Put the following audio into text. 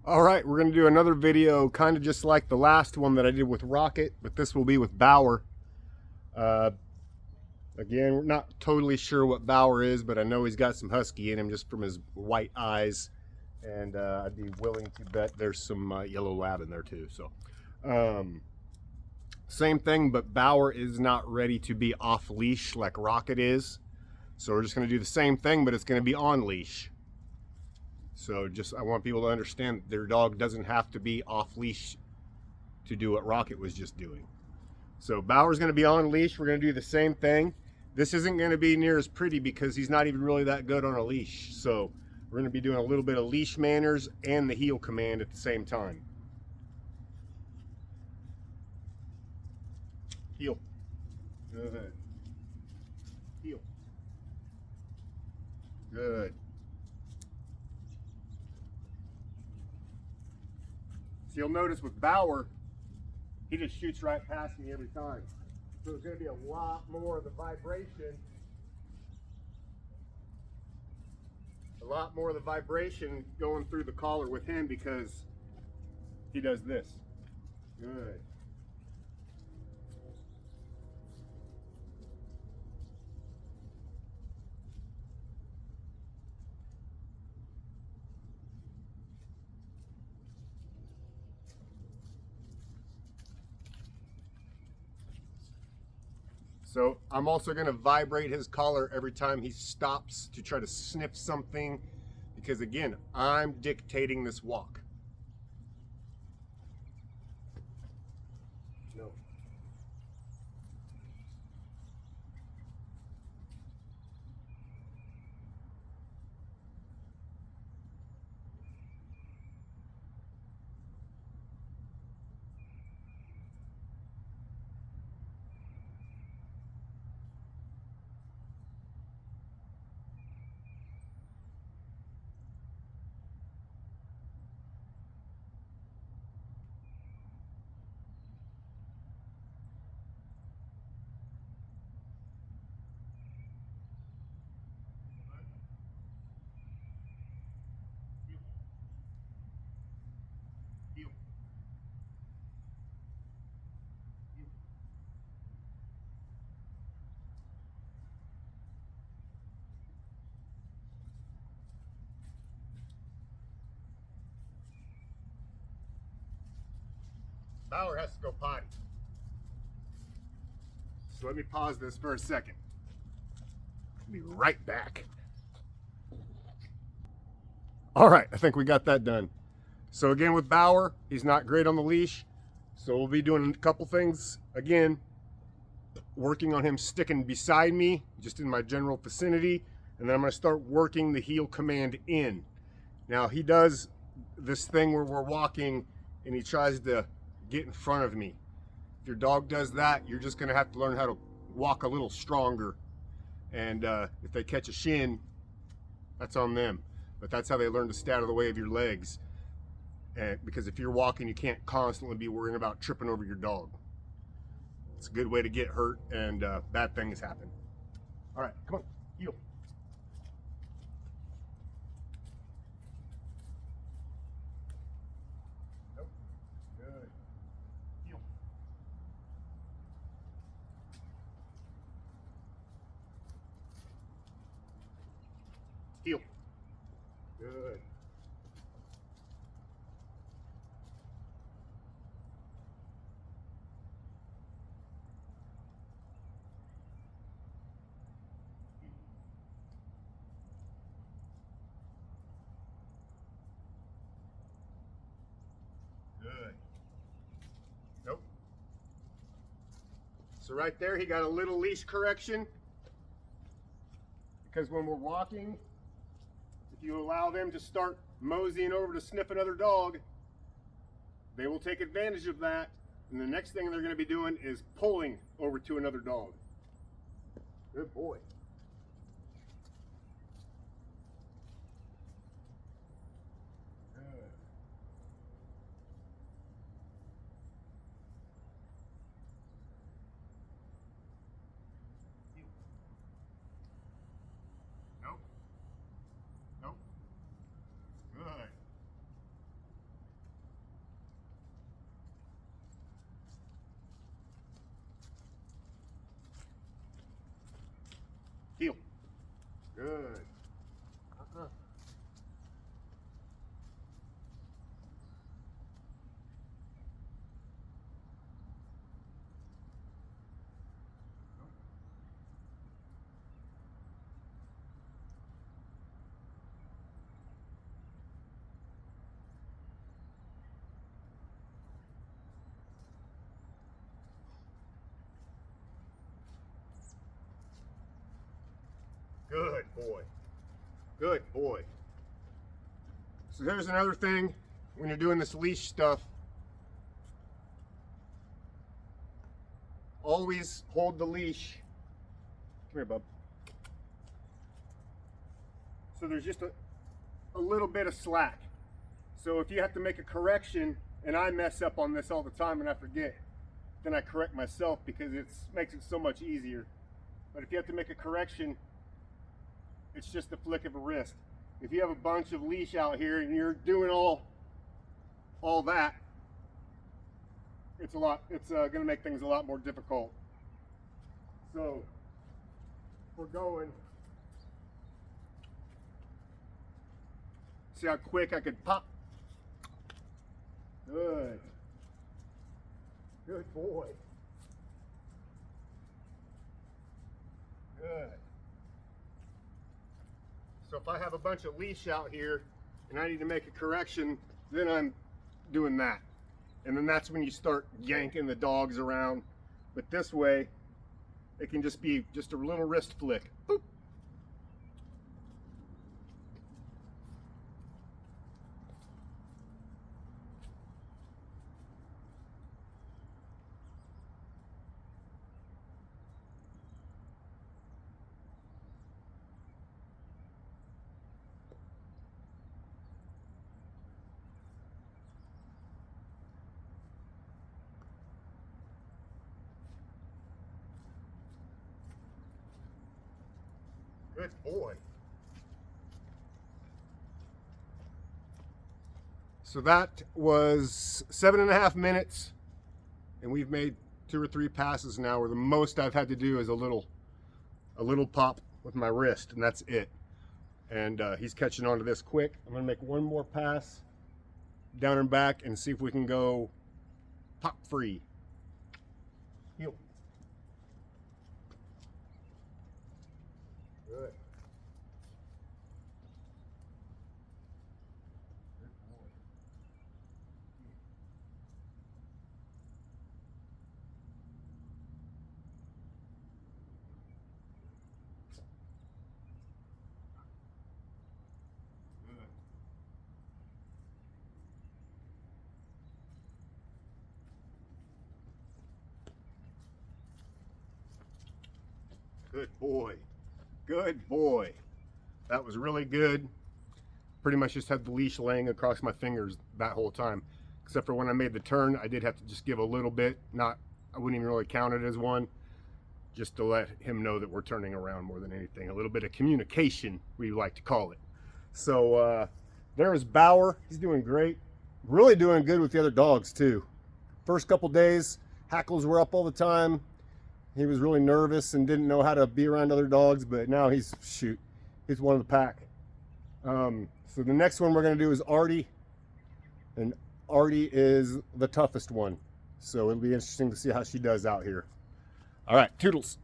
All right, we're going to do another video kind of just like the last one that I did with Rocket, but this will be with Bauer. Uh, Again, we're not totally sure what Bauer is, but I know he's got some husky in him just from his white eyes. And I'd be willing to bet there's some yellow lab in there too. So same thing, but Bauer is not ready to be off leash like Rocket is. So we're just going to do the same thing, but it's going to be on leash. So I want people to understand that their dog doesn't have to be off leash to do what Rocket was just doing. So Bauer's going to be on leash. We're going to do the same thing. This isn't going to be near as pretty because he's not even really that good on a leash. So we're going to be doing a little bit of leash manners and the heel command at the same time. Heel. Good. Heel. Good. So you'll notice with Bauer, he just shoots right past me every time. So there's going to be a lot more of the vibration. A lot more of the vibration going through the collar with him because he does this. Good. So I'm also going to vibrate his collar every time he stops to try to sniff something because, again, I'm dictating this walk. No. Bauer has to go potty. So let me pause this for a second. I'll be right back. All right, I think we got that done. So again, with Bauer, he's not great on the leash. So we'll be doing a couple things. Again, working on him sticking beside me, just in my general vicinity. And then I'm going to start working the heel command in. Now he does this thing where we're walking and he tries to get in front of me. If your dog does that, you're just going to have to learn how to walk a little stronger. And if they catch a shin, that's on them. But that's how they learn to stay out of the way of your legs. Because if you're walking, you can't constantly be worrying about tripping over your dog. It's a good way to get hurt and bad things happen. All right, come on, heel. Nope. Good. Heel. Heel. Good. Good. Nope. So right there, he got a little leash correction. Because when we're walking, if you allow them to start moseying over to sniff another dog, they will take advantage of that. And the next thing they're going to be doing is pulling over to another dog. Good boy. Good. Nope. Nope. Good. Good boy. So there's another thing when you're doing this leash stuff. Always hold the leash. Come here, bub. So there's just a little bit of slack. So if you have to make a correction, and I mess up on this all the time and I forget, then I correct myself because it makes it so much easier. But if you have to make a correction, it's just a flick of a wrist. If you have a bunch of leash out here and you're doing all that, it's going to make things a lot more difficult. So we're going. See how quick I could pop? Good. Good boy. Good. So if I have a bunch of leash out here and I need to make a correction, then I'm doing that. And then that's when you start yanking the dogs around. But this way, it can just be just a little wrist flick. Boop. Good boy. So that was 7.5 minutes, and we've made 2 or 3 passes now, where the most I've had to do is a little pop with my wrist, and that's it. And he's catching on to this quick. I'm gonna make one more pass down and back and see if we can go pop free. Heel. Good. Good boy. Good boy. Good boy. That was really good. Pretty much just had the leash laying across my fingers that whole time. Except for when I made the turn, I did have to just give a little bit. I wouldn't even really count it as one. Just to let him know that we're turning around more than anything. A little bit of communication, we like to call it. So there is Bauer. He's doing great. Really doing good with the other dogs too. First couple days, hackles were up all the time. He was really nervous and didn't know how to be around other dogs, but now he's one of the pack. So the next one we're going to do is Artie, and Artie is the toughest one. So it'll be interesting to see how she does out here. All right, toodles.